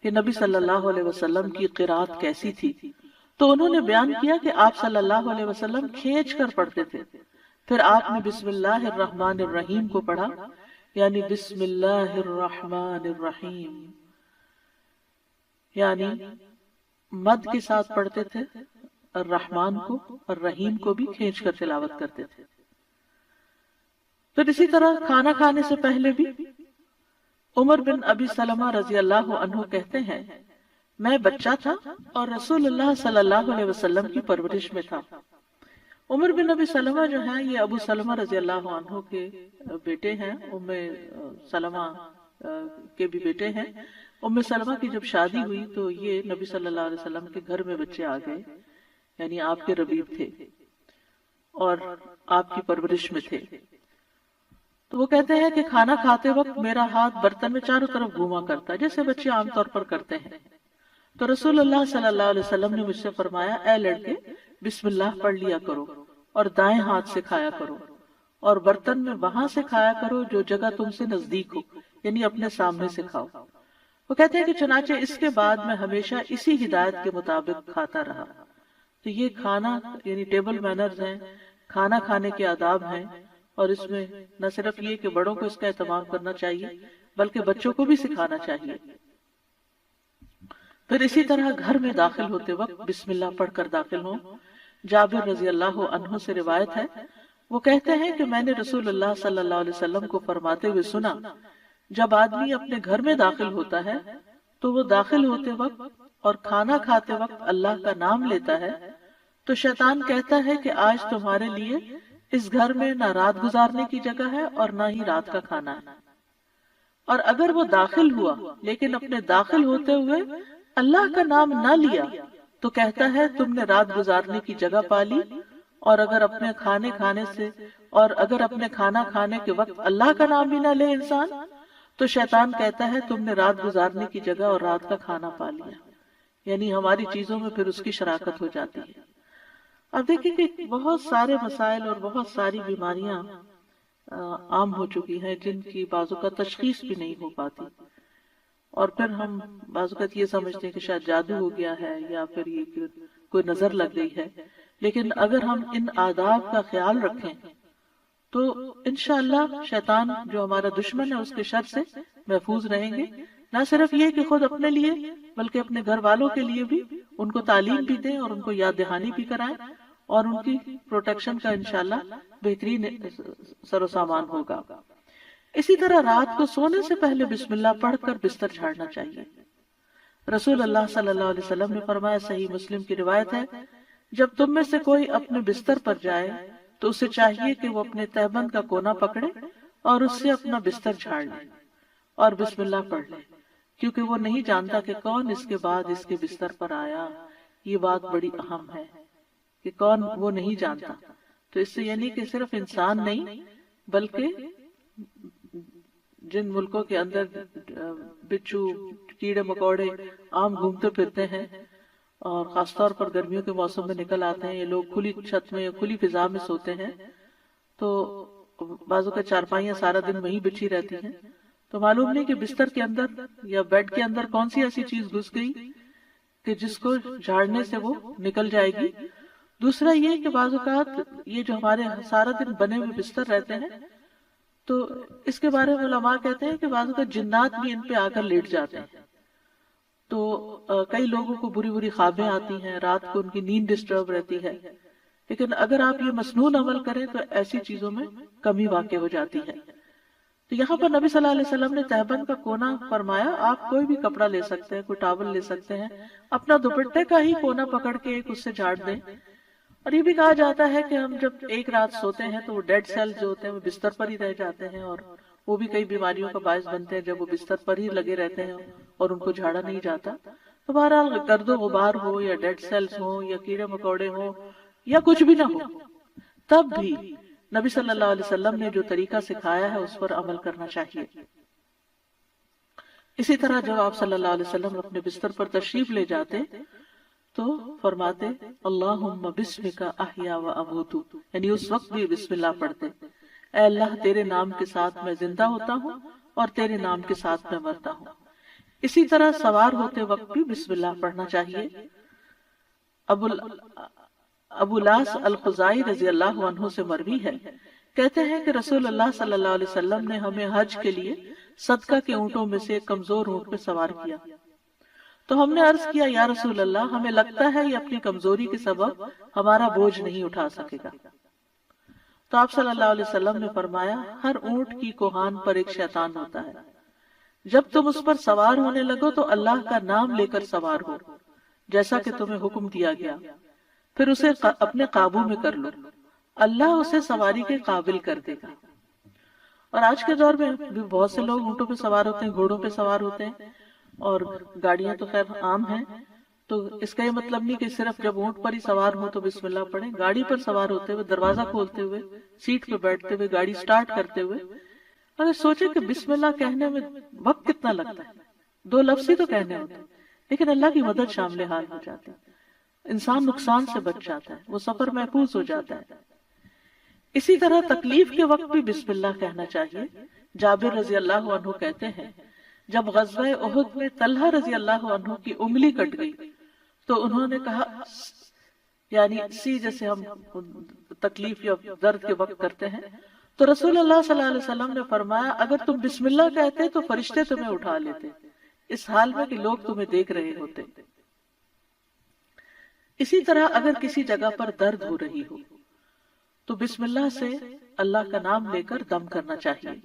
کہ نبی صلی اللہ علیہ وسلم کی قرأت کیسی تھی، تو انہوں نے بیان کیا کہ آپ صلی اللہ علیہ وسلم کھینچ کر پڑھتے تھے۔ پھر آپ نے بسم اللہ الرحمن الرحیم کو پڑھا، یعنی بسم اللہ الرحمن الرحیم، یعنی مد کے ساتھ پڑھتے تھے، الرحمن کو اور رحیم کو بھی کھینچ کر تلاوت کرتے تھے۔ پھر اسی طرح کھانا کھانے سے پہلے بھی عمر بن ابی سلمہ رضی اللہ عنہ کہتے ہیں، میں بچہ تھا اور رسول اللہ صلی اللہ علیہ وسلم کی پرورش میں تھا۔ عمر بن ابی سلمہ جو ہیں یہ ابو سلمہ رضی اللہ عنہ کے بیٹے ہیں، ام سلمہ کے بھی بیٹے ہیں۔ ام سلمہ کی جب شادی ہوئی تو یہ نبی صلی اللہ علیہ وسلم کے گھر میں بچے آ گئے، یعنی آپ کے ربیب تھے اور آپ کی پرورش میں تھے۔ تو وہ کہتے ہیں کہ کھانا کھاتے وقت میرا ہاتھ برتن میں چاروں طرف گھوما کرتا جیسے بچے عام طور پر کرتے ہیں۔ تو رسول اللہ صلی اللہ علیہ وسلم نے مجھ سے فرمایا، اے لڑکے بسم اللہ پڑھ لیا کرو اور دائیں ہاتھ سے کھایا کرو، اور برتن میں وہاں سے کھایا کرو جو جگہ تم سے نزدیک ہو، یعنی اپنے سامنے سے کھاؤ۔ وہ کہتے ہیں کہ چنانچہ اس کے بعد میں ہمیشہ اسی ہدایت کے مطابق کھاتا رہا۔ تو یہ کھانا یعنی ٹیبل مینرز ہیں، کھانا کھانے کے آداب ہیں، اور اس میں نہ صرف یہ کہ بڑوں کو اس کا اہتمام کرنا چاہیے بلکہ بچوں کو بھی سکھانا چاہیے۔ پھر اسی طرح گھر میں داخل ہوتے وقت بسم اللہ پڑھ کر داخل ہوں۔ جابر رضی اللہ عنہ سے روایت ہے، وہ کہتے ہیں کہ میں نے رسول اللہ صلی اللہ علیہ وسلم کو فرماتے ہوئے سنا، جب آدمی اپنے گھر میں داخل ہوتا ہے تو وہ داخل ہوتے وقت اور کھانا کھاتے وقت اللہ کا نام لیتا ہے تو شیطان کہتا ہے کہ آج تمہارے لیے اس گھر میں نہ رات گزارنے کی جگہ ہے اور نہ ہی رات کا کھانا ہے۔ اور اگر وہ داخل ہوا لیکن اپنے داخل ہوتے ہوئے اللہ کا نام نہ لیا تو کہتا ہے تم نے رات گزارنے کی جگہ پا لی، اور اگر اپنے کھانا کھانے کے وقت اللہ کا نام بھی نہ لے انسان تو شیطان کہتا ہے تم نے رات گزارنے کی جگہ اور رات کا کھانا پا لیا، یعنی ہماری چیزوں میں پھر اس کی شراکت ہو جاتی ہے۔ اب دیکھیں کہ بہت سارے مسائل اور بہت ساری بیماریاں عام ہو چکی ہیں جن کی بعض اوقات تشخیص بھی نہیں ہو پاتی، اور پھر ہم بعض اوقات یہ سمجھتے ہیں کہ شاید جادو ہو گیا ہے یا پھر یہ کہ کوئی نظر لگ گئی ہے، لیکن اگر ہم ان آداب کا خیال رکھیں تو انشاءاللہ شیطان جو ہمارا دشمن ہے اس کے شر سے محفوظ رہیں گے۔ نہ صرف یہ کہ خود اپنے لیے بلکہ اپنے گھر والوں کے لیے بھی ان کو تعلیم بھی دیں اور ان کو یاد دہانی بھی کرائیں، اور ان کی پروٹیکشن کا انشاءاللہ بہترین سر و سامان ہوگا۔ اسی طرح رات کو سونے سے پہلے بسم اللہ پڑھ کر بستر جھاڑنا چاہیے۔ رسول اللہ صلی اللہ علیہ وسلم نے فرمایا، صحیح مسلم کی روایت ہے، جب تم میں سے کوئی اپنے بستر پر جائے تو اسے چاہیے کہ وہ اپنے تہبند کا کونا پکڑے اور اس سے اپنا بستر جھاڑ لے اور بسم اللہ پڑھ لے، کیونکہ وہ نہیں جانتا کہ کون اس کے بعد اس کے بستر پر آیا۔ یہ بات بڑی اہم ہے کہ کون، وہ نہیں جانتا۔ تو اس سے یعنی کہ صرف انسان نہیں بلکہ جن ملکوں کے اندر بچھو، کیڑے مکوڑے عام گھومتے پھرتے ہیں اور خاص طور پر گرمیوں کے موسم میں نکل آتے ہیں، یہ لوگ کھلی چھت میں یا کھلی فضا میں سوتے ہیں، تو بازو کا چارپائیاں سارا دن وہیں بچھی رہتی ہیں، تو معلوم نہیں کہ بستر کے اندر یا بیڈ کے اندر کون سی ایسی چیز گھس گئی کہ جس کو جھاڑنے سے وہ نکل جائے گی۔ دوسرا یہ کہ بعض اوقات یہ جو ہمارے سارا دن بنے ہوئے بستر رہتے ہیں تو اس کے بارے میں علماء کہتے ہیں کہ بعض اوقات جنات بھی ان پہ آ کر لیٹ جاتے ہیں، تو کئی لوگوں کو بری بری خوابیں آتی ہیں، رات کو ان کی نیند ڈسٹرب رہتی ہے۔ لیکن اگر آپ یہ مسنون عمل کریں تو ایسی چیزوں میں کمی واقع ہو جاتی ہے۔ تو یہاں پر نبی صلی اللہ علیہ وسلم نے تہبند کا کونا فرمایا، آپ کوئی بھی کپڑا لے سکتے ہیں، کوئی ٹاول لے سکتے ہیں، اپنا دوپٹے کا ہی کونا پکڑ کے ایک اس سے جھاڑ دیں۔ اور یہ بھی کہا جاتا ہے کہ ہم جب ایک رات سوتے ہیں تو وہ ڈیڈ سیل جو ہوتے ہیں وہ بستر پر ہی رہ جاتے ہیں، اور وہ بھی کئی بیماریوں کا باعث بنتے ہیں جب وہ بستر پر ہی لگے رہتے ہیں اور ان کو جھاڑا نہیں جاتا۔ تو بہرحال گرد و غبار ہو یا ڈیڈ سیلز ہو یا کیڑے مکوڑے ہو یا کچھ بھی نہ ہو، تب بھی نبی صلی اللہ علیہ وسلم نے جو طریقہ سکھایا ہے اس پر عمل کرنا چاہیے۔ اسی طرح جب آپ صلی اللہ علیہ وسلم اپنے بستر پر تشریف لے جاتے تو فرماتے اللہم بسمک احیا و اموت، یعنی اس وقت بھی بسم اللہ پڑھتے، اے اللہ تیرے نام کے ساتھ میں زندہ ہوتا ہوں اور تیرے نام کے ساتھ میں مرتا ہوں۔ اسی طرح سوار ہوتے وقت بھی بسم اللہ پڑھنا چاہیے۔ ابو لاس الخزائی رضی اللہ عنہ سے مروی ہے، کہتے ہیں کہ رسول اللہ صلی اللہ علیہ وسلم نے ہمیں حج کے لیے صدقہ کے اونٹوں میں سے ایک کمزور اونٹ پہ سوار کیا، تو ہم نے عرض کیا یا رسول اللہ، ہمیں لگتا ہے یہ اپنی کمزوری کے سبب ہمارا بوجھ نہیں اٹھا سکے گا۔ تو آپ صلی اللہ علیہ وسلم نے فرمایا ہر اونٹ کی کوہان پر ایک شیطان ہوتا ہے، جب تم اس پر سوار ہونے لگو تو اللہ کا نام لے کر سوار ہو جیسا کہ تمہیں حکم دیا گیا، پھر اسے اپنے قابو میں کر لو، اللہ اسے سواری کے قابل کر دے گا۔ اور آج کے دور میں بھی بہت سے لوگ اونٹوں پہ سوار ہوتے ہیں، گھوڑوں پہ سوار ہوتے ہیں، اور گاڑیاں تو خیر عام ہیں، تو اس کا یہ مطلب نہیں کہ صرف جب اونٹ پر ہی سوار ہو تو بسم اللہ پڑھیں۔ گاڑی پر سوار ہوتے ہوئے، دروازہ کھولتے ہوئے، سیٹ پہ بیٹھتے ہوئے، گاڑی سٹارٹ کرتے ہوئے اگر سوچے کہ بسم اللہ کہنے میں وقت کتنا لگتا ہے، 2 لفظ ہی تو کہنے ہوتے ہیں، لیکن اللہ کی مدد شامل حال ہو جاتی ہے، انسان نقصان سے بچ جاتا ہے، وہ سفر محفوظ ہو جاتا ہے۔ اسی طرح تکلیف کے وقت بھی بسم اللہ کہنا چاہیے۔ جابر رضی اللہ عنہ کہتے ہیں جب غزوہ احد میں طلحہ رضی اللہ عنہ کی انگلی کٹ گئی تو انہوں نے کہا، یعنی سی جیسے ہم تکلیف یا درد کے وقت کرتے ہیں، تو رسول اللہ صلی اللہ علیہ وسلم نے فرمایا اگر تم بسم اللہ کہتے تو فرشتے تمہیں اٹھا لیتے، اس حال میں کہ لوگ تمہیں دیکھ رہے ہوتے۔ اسی طرح اگر کسی جگہ پر درد ہو رہی ہو تو بسم اللہ سے اللہ کا نام لے کر دم کرنا چاہیے۔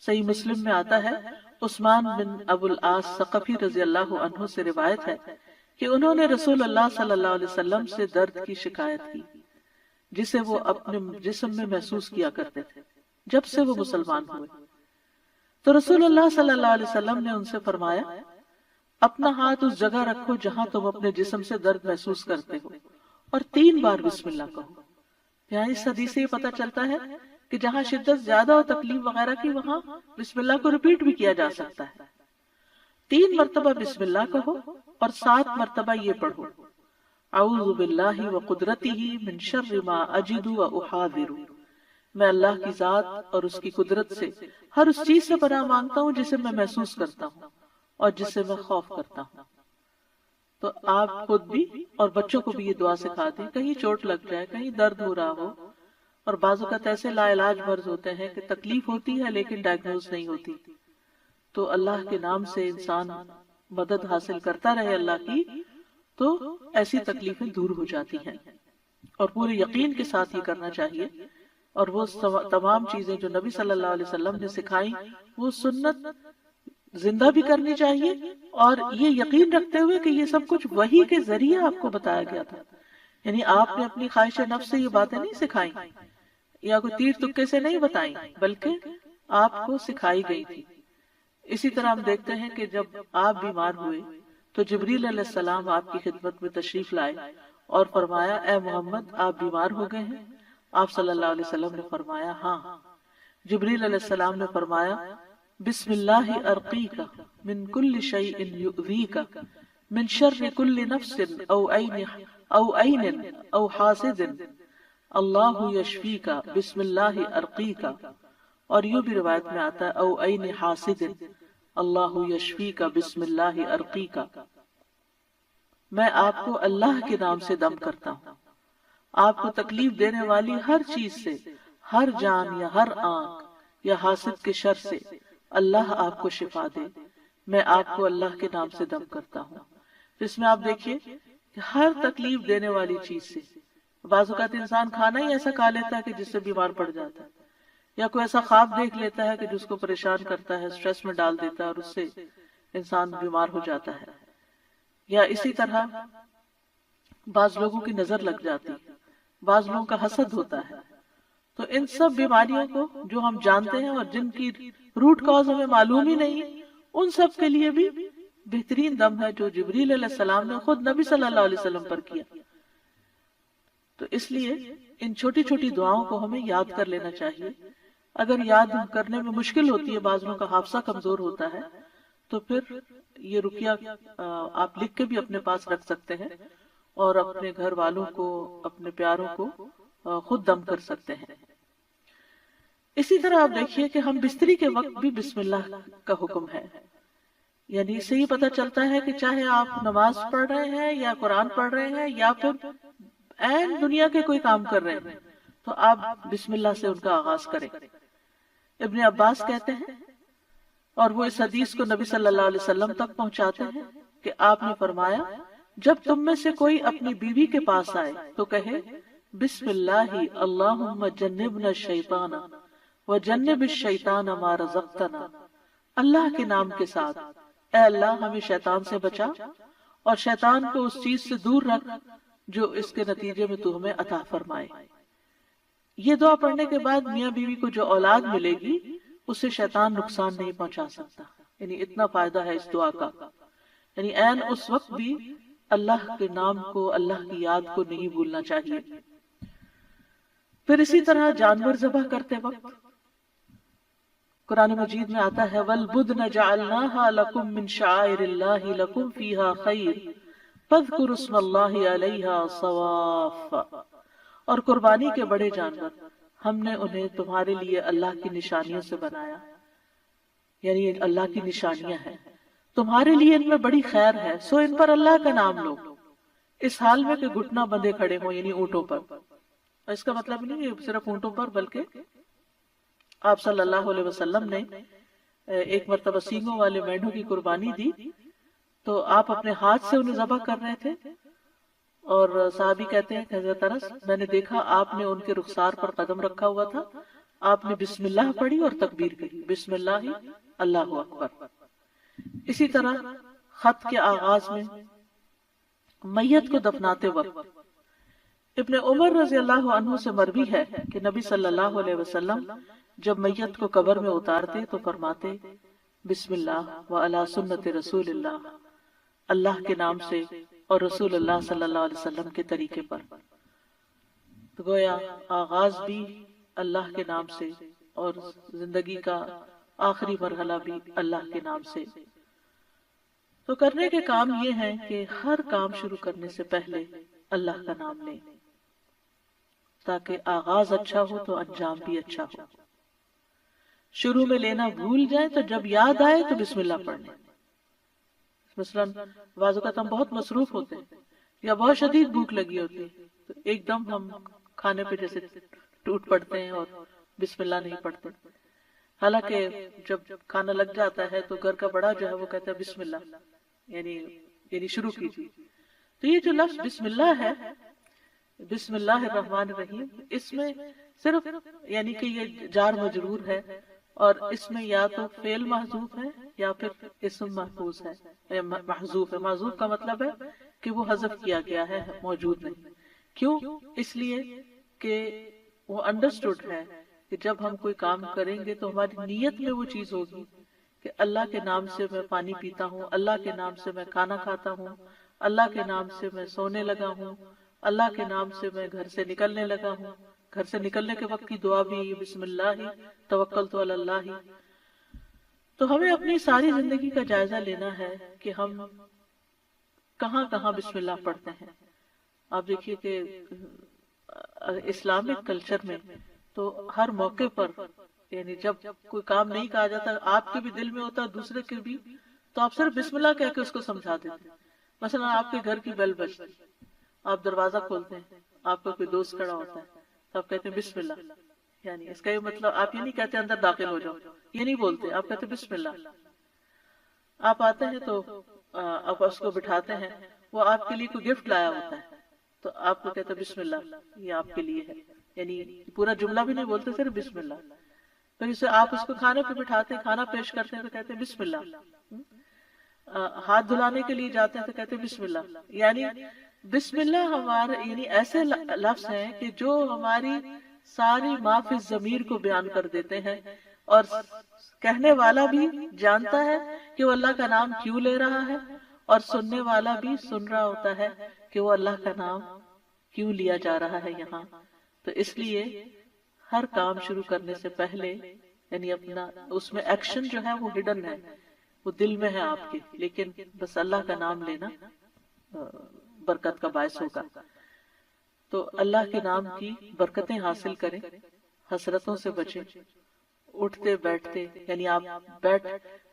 صحیح مسلم میں آتا ہے عثمان بن ابو العاص ثقفی رضی اللہ عنہ سے روایت ہے کہ انہوں نے رسول اللہ صلی اللہ علیہ وسلم سے درد کی شکایت کی جسے وہ اپنے جسم میں محسوس کیا کرتے تھے جب سے وہ مسلمان ہوئے، تو رسول اللہ صلی اللہ علیہ وسلم نے ان سے فرمایا اپنا ہاتھ اس جگہ رکھو جہاں تم اپنے جسم سے درد محسوس کرتے ہو اور 3 بار بسم اللہ کہو۔ یعنی اس حدیث سے یہ پتہ چلتا ہے کہ جہاں شدت زیادہ ہو تکلیف وغیرہ کی وہاں بسم اللہ کو ریپیٹ بھی کیا جا سکتا ہے۔ 3 مرتبہ بسم اللہ کہو اور 7 مرتبہ یہ پڑھو اعوذ باللہ وقدرتہ من شر ما اجد واحاذر، میں اللہ کی ذات اور اس کی قدرت سے ہر اس چیز سے پناہ مانگتا ہوں جسے میں محسوس کرتا ہوں اور جسے میں خوف کرتا ہوں۔ تو آپ خود بھی اور بچوں کو بھی یہ دعا سکھا دیں، کہیں چوٹ لگ جائے، کہیں درد ہو رہا ہو، اور بعض اوقات ایسے لا علاج مرض ہوتے ہیں کہ تکلیف ہوتی ہے لیکن ڈائگنوز نہیں ہوتی، تو اللہ کے نام سے انسان مدد حاصل کرتا رہے اللہ کی، تو ایسی تکلیفیں دور ہو جاتی ہیں۔ اور پورے یقین کے ساتھ یہ کرنا چاہیے، اور وہ تمام چیزیں جو نبی صلی اللہ علیہ وسلم نے سکھائی وہ سنت زندہ بھی کرنی چاہیے، اور یہ یقین رکھتے ہوئے کہ یہ سب کچھ وحی کے ذریعے آپ کو بتایا گیا تھا، یعنی آپ نے اپنی خواہش نفس سے یہ باتیں نہیں سکھائیں یا کوئی تیر تکے سے نہیں بتائیں، بلکہ آپ کو سکھائی گئی تھی۔ اسی طرح ہم دیکھتے ہیں کہ جب آپ بیمار ہوئے تو جبریل علیہ السلام آپ کی خدمت میں تشریف لائے اور فرمایا اے محمد آپ بیمار ہو گئے ہیں؟ آپ صلی اللہ علیہ وسلم نے فرمایا ہاں۔ جبریل علیہ السلام نے فرمایا بسم اللہ ارقیک من کل شیء یؤذیک من شر کل نفس او عین او حاسد اللہ یشفیک بسم اللہ ارقیک، اور یوں بھی روایت میں آتا ہے او عین حاسد اللہ یشفیک بسم اللہ ارقیک، میں آپ کو اللہ کے نام سے دم کرتا ہوں، آپ کو تکلیف دینے والی ہر چیز سے، ہر جان یا ہر آنکھ یا حاسد کے شر سے اللہ آپ کو شفا دے، میں آپ کو اللہ کے نام سے دم کرتا ہوں۔ اس میں آپ دیکھیے کہ ہر تکلیف دینے والی چیز سے، بعض اوقات انسان کھانا ہی ایسا کھا لیتا ہے کہ جس سے بیمار پڑ جاتا ہے، یا کوئی ایسا خواب دیکھ لیتا ہے کہ جس کو پریشان کرتا ہے، سٹریس میں ڈال دیتا ہے اور اس سے انسان بیمار ہو جاتا ہے، یا اسی طرح بعض لوگوں کی نظر لگ جاتی، بعض لوگوں کا حسد ہوتا ہے۔ تو ان سب بیماریوں کو جو ہم جانتے ہیں اور جن کی روٹ کاز ہمیں معلوم ہی نہیں، ان سب کے لیے بھی بہترین دم ہے جو جبریل علیہ السلام نے خود نبی صلی اللہ علیہ وسلم پر کیا۔ تو اس لیے ان چھوٹی چھوٹی دعاؤں کو ہمیں یاد کر لینا چاہیے۔ اگر یاد کرنے میں مشکل ہوتی ہے، بعض لوگوں کا حافظہ کمزور ہوتا ہے، تو پھر یہ رقیہ آپ لکھ کے بھی اپنے پاس رکھ سکتے ہیں، اور اپنے گھر والوں کو، اپنے پیاروں کو خود دم کر سکتے ہیں۔ اسی طرح آپ دیکھیے کہ ہم بستری کے وقت بھی بسم اللہ کا حکم ہے، یعنی اس سے یہ پتہ چلتا ہے کہ چاہے آپ نماز پڑھ رہے ہیں یا قرآن پڑھ رہے ہیں یا پھر عین دنیا کے کوئی کام کر رہے ہیں، تو آپ بسم اللہ سے ان کا آغاز کریں۔ ابن عباس کہتے ہیں، اور وہ اس حدیث کو نبی صلی اللہ علیہ وسلم تک پہنچاتے ہیں کہ آپ نے فرمایا، جب تم میں سے کوئی اپنی بیوی کے پاس آئے تو کہے بسم اللہ اللہم جنبنا الشیطان وجنب الشیطان ما رزقتنا، اللہ کے نام کے ساتھ، اے اللہ ہمیں شیطان سے بچا اور شیطان کو اس چیز سے دور رکھ جو اس کے نتیجے میں تو ہمیں عطا فرمائے۔ یہ دعا پڑھنے کے بعد میاں بیوی کو جو اولاد ملے گی اسے شیطان نقصان نہیں پہنچا سکتا، یعنی اتنا فائدہ ہے اس دعا کا، یعنی عین اس وقت بھی اللہ کے نام کو، اللہ کی یاد کو نہیں بھولنا چاہیے۔ پھر اسی طرح جانور ذبح کرتے وقت قرآن مجید میں آتا ہے وَالْبُدْنَ جَعَلْنَاهَا لَكُم مِّن شَعَائِرِ اللَّهِ لَكُمْ فِيهَا خَيْرٌ فَاذْكُرُوا اسْمَ اللَّهِ عَلَيْهَا صَوَافَّ، اور قربانی کے بڑے جانور ہم نے انہیں تمہارے لیے اللہ کی نشانیوں سے بنایا، یعنی اللہ کی نشانیاں ہیں، تمہارے لیے ان میں بڑی خیر ہے، سو ان پر اللہ کا نام لو، اس حال میں کہ گھٹنا بندھے کھڑے ہوں، یعنی اونٹوں پر۔ اس کا مطلب نہیں کہ صرف اونٹوں پر، بلکہ آپ صلی اللہ علیہ وسلم نے ایک مرتبہ سینگوں والے مینڈوں کی قربانی دی تو آپ اپنے ہاتھ سے انہیں ذبح کر رہے تھے، اور صحابی کہتے ہیں کہ حضرت انس، میں نے دیکھا آپ نے ان کے رخسار پر قدم رکھا ہوا تھا، آپ نے بسم اللہ پڑھی اور تکبیر کہی، بسم اللہ اللہ اکبر۔ اسی طرح خط کے آغاز میں میت کو دفناتے وقت ابن عمر رضی اللہ عنہ سے مروی ہے کہ نبی صلی اللہ علیہ وسلم جب میت کو قبر میں اتارتے تو فرماتے بسم اللہ وعلی سنت رسول اللہ، اللہ کے نام سے اور رسول اللہ صلی اللہ علیہ وسلم کے طریقے پر۔ تو گویا آغاز بھی اللہ کے نام سے اور زندگی کا آخری مرحلہ بھی اللہ کے نام سے۔ تو کرنے کے کام یہ ہیں کہ ہر کام شروع کرنے سے پہلے اللہ کا نام لیں، تاکہ آغاز اچھا ہو تو انجام بھی اچھا ہو۔ شروع میں لینا بھول جائیں تو جب یاد آئے تو بسم اللہ پڑھ لیں۔ مثلاً بعض اوقات ہم بہت مصروف ہوتے ہیں یا بہت شدید بھوک لگی ہوتی ہے تو ایک دم ہم کھانے پہ جیسے ٹوٹ پڑتے ہیں اور بسم اللہ نہیں پڑھتے، حالانکہ جب کھانا لگ جاتا ہے تو گھر کا بڑا جو ہے وہ کہتا ہے بسم اللہ، یعنی شروع کیجیے۔ تو یہ جو لفظ بسم اللہ ہے، بسم اللہ الرحمن الرحیم، اس میں صرف یعنی کہ یہ جار مجرور ہے، اور اس میں یا تو فعل محذوف ہے یا پھر اسم محفوظ ہے، محذوف ہے۔ محذوف کا مطلب ہے کہ وہ حذف کیا گیا ہے، موجود نہیں۔ کیوں؟ اس لیے کہ وہ انڈرسٹوڈ ہے کہ جب ہم کوئی کام کریں گے تو ہماری نیت میں وہ چیز ہوگی کہ اللہ کے نام سے میں پانی پیتا ہوں، اللہ کے نام سے میں کھانا کھاتا ہوں، اللہ کے نام سے میں سونے لگا ہوں، اللہ کے نام سے میں گھر سے نکلنے لگا ہوں۔ گھر سے نکلنے کے وقت کی دعا بھی بسم اللہ توکلت علی اللہ۔ تو ہمیں اپنی ساری زندگی کا جائزہ لینا ہے کہ ہم کہاں کہاں بسم اللہ پڑھتے ہیں۔ آپ دیکھیے کہ اسلامک کلچر میں تو ہر موقع پر، یعنی جب کوئی کام نہیں کہا جاتا، آپ کے بھی دل میں ہوتا دوسرے کے بھی، تو آپ صرف بسم اللہ کہہ کے اس کو سمجھا دیتے۔ مثلا آپ کے گھر کی بیل بجتی، آپ دروازہ کھولتے ہیں، آپ کا کوئی دوست کھڑا ہوتا ہے تو آپ کہتے ہیں بسم اللہ، یعنی اس کا یہ مطلب آپ یہ نہیں کہتے اندر داخل ہو جاؤ، یہ نہیں بولتے، آپ کہتے بسم اللہ۔ آپ آتے ہیں تو آپ اس کو بٹھاتے ہیں، وہ آپ کے لیے کوئی گفٹ لایا ہوتا ہے تو آپ کو کہتے بسم اللہ، یہ آپ کے لیے ہے، یعنی پورا جملہ بھی نہیں بولتے، صرف بسم اللہ۔ پھر اسے آپ اس کو کھانے پہ بٹھاتے ہیں، کھانا پیش کرتے ہیں تو کہتے ہیں بسم اللہ۔ ہاتھ دھلانے کے لیے جاتے ہیں تو کہتے ہیں بسم اللہ۔ یعنی بسم اللہ ہمارے یعنی ایسے لفظ ہیں کہ جو ہماری ساری ما فی الضمیر کو بیان کر دیتے ہیں، اور کہنے والا بھی جانتا ہے کہ وہ اللہ کا نام کیوں لے رہا ہے، اور سننے والا بھی سن رہا ہوتا ہے کہ وہ اللہ کا نام کیوں لیا جا رہا ہے یہاں۔ تو اس لیے ہر کام شروع کرنے سے پہلے یعنی اپنا اس میں ایکشن جو ہے وہ ہڈن ہے، وہ دل میں ہے آپ کے، لیکن بس اللہ کا نام لینا برکت کا باعث ہوگا۔ تو اللہ کے نام کی برکتیں حاصل کریں، حسرتوں سے بچیں، اٹھتے بیٹھتے، یعنی آپ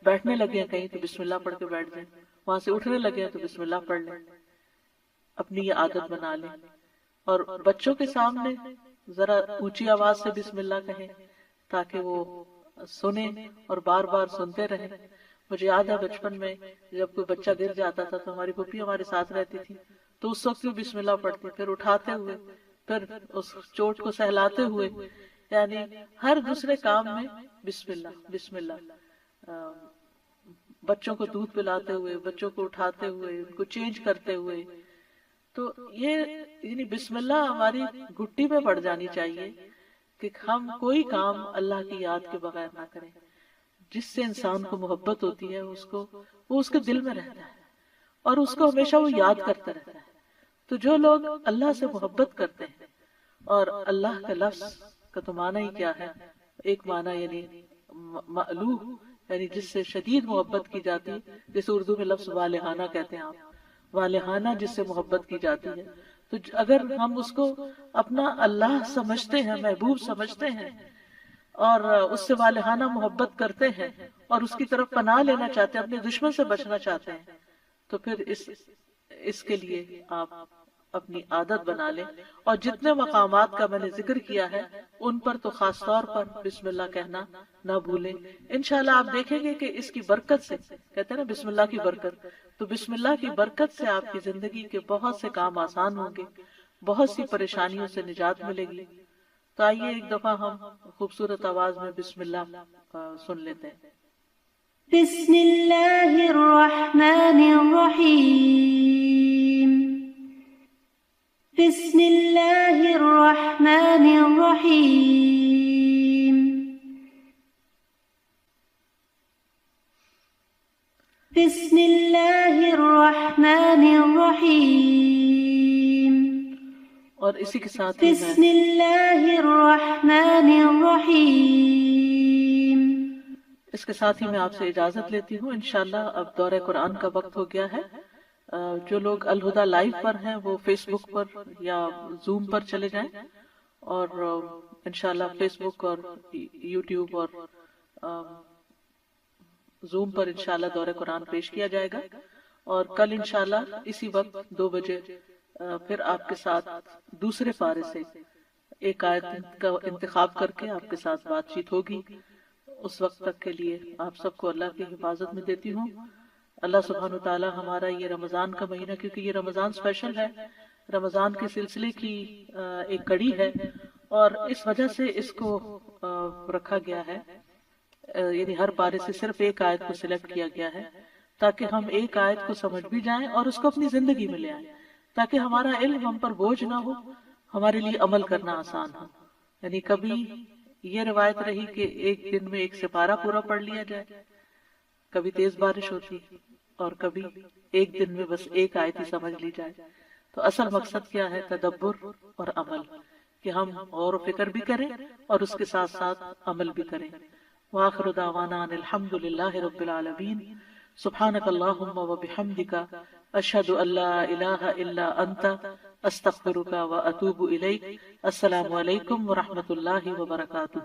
بیٹھنے لگے ہیں کہیں تو بسم اللہ پڑھ کے بیٹھ جائیں، وہاں سے اٹھنے لگے ہیں تو بسم اللہ پڑھ لیں، اپنی یہ عادت بنا لیں۔ اور بچوں کے سامنے ذرا اونچی آواز سے بسم اللہ کہیں تاکہ وہ سنیں اور بار بار سنتے رہیں۔ مجھے یاد ہے بچپن میں جب کوئی بچہ گر جاتا تھا تو ہماری پھوپھی ہمارے ساتھ رہتی تھی، تو اس وقت بھی بسم اللہ پڑھتی، پھر اٹھاتے ہوئے، پھر اس چوٹ کو سہلاتے ہوئے، یعنی ہر دوسرے کام میں بسم اللہ بسم اللہ، بچوں کو دودھ پلاتے ہوئے، بچوں کو اٹھاتے ہوئے، ان کو چینج کرتے ہوئے۔ تو یہ یعنی بسم اللہ ہماری گھٹی میں پڑ جانی چاہیے کہ ہم کوئی کام اللہ کی یاد کے بغیر نہ کریں۔ جس سے انسان کو محبت ہوتی ہے وہ اس کے دل میں رہتا ہے اور اس کو ہمیشہ وہ یاد کرتا رہتا ہے۔ تو جو لوگ اللہ سے محبت کرتے ہیں، اور اللہ کا لفظ کا تو معنی ہی کیا ہے، ایک معنی یعنی مألوہ، یعنی جس سے شدید محبت کی جاتی ہے، جیسے اردو میں لفظ والہانہ کہتے ہیں آپ، والہانہ جس سے محبت کی جاتی ہے۔ تو اگر ہم اس کو اپنا اللہ سمجھتے ہیں، محبوب سمجھتے ہیں، اور اس سے والہانہ محبت کرتے ہیں اور اس کی طرف پناہ لینا چاہتے ہیں، اپنے دشمن سے بچنا چاہتے ہیں، تو پھر اس کے لیے آپ اپنی عادت بنا لیں۔ اور جتنے مقامات کا میں نے ذکر کیا ہے ان پر تو خاص طور پر بسم اللہ کہنا نہ بھولیں۔ انشاءاللہ آپ دیکھیں گے کہ اس کی برکت سے، کہتے ہیں نا بسم اللہ کی برکت، تو بسم اللہ کی برکت سے آپ کی زندگی کے بہت سے کام آسان ہوں گے، بہت سی پریشانیوں سے نجات ملے گی۔ تو آئیے ایک دفعہ ہم خوبصورت آواز میں بسم اللہ سن لیتے ہیں۔ بسم اللہ الرحمن الرحیم، بسم اللہ الرحمن الرحیم، بسم اللہ الرحمن الرحیم، اور اسی کے ساتھ بسم اللہ الرحمن الرحیم۔ اس کے ساتھ ہی میں آپ سے اجازت لیتی ہوں۔ انشاءاللہ اب دورہ قرآن کا وقت ہو گیا ہے۔ جو لوگ الہدیٰ لائیو پر ہیں وہ فیس بک پر یا زوم پر چلے جائیں، اور انشاءاللہ فیس بک اور یوٹیوب اور زوم پر انشاءاللہ دورہ قرآن پیش کیا جائے گا، اور کل انشاءاللہ اسی وقت 2 بجے پھر آپ کے ساتھ دوسرے پارے سے ایک آیت کا انتخاب کر کے آپ کے ساتھ بات چیت ہوگی۔ اس وقت تک کے لیے آپ سب کو اللہ کی حفاظت میں دیتی ہوں۔ اللہ سبحانہ وتعالی ہمارا یہ رمضان کا مہینہ، کیونکہ یہ رمضان اسپیشل ہے، رمضان کے سلسلے کی ایک کڑی ہے، اور اس وجہ سے اس کو رکھا گیا ہے، یعنی ہر پارے سے صرف ایک آیت کو سلیکٹ کیا گیا ہے تاکہ ہم ایک آیت کو سمجھ بھی جائیں اور اس کو اپنی زندگی میں لے آئیں، تاکہ ہمارا علم ہم پر بوجھ نہ ہو، ہمارے لیے عمل کرنا آسان ہو۔ یعنی کبھی یہ روایت رہی کہ ایک دن میں ایک سپارہ پورا پڑھ لیا جائے، کبھی تیز بارش ہوتی، اور کبھی ایک دن میں بس ایک آیت ہی سمجھ لی جائے۔ تو اصل مقصد کیا ہے؟ تدبر اور عمل، کہ ہم غور و فکر بھی کریں اور اس کے ساتھ ساتھ عمل بھی کریں۔ وآخر دعوانا ان الحمد للہ رب العالمین، سبحانک اللہم وبحمدک، اشہد ان لا الہ الا انت، استغفرک واتوب الیک۔ السلام علیکم ورحمۃ اللہ وبرکاتہ۔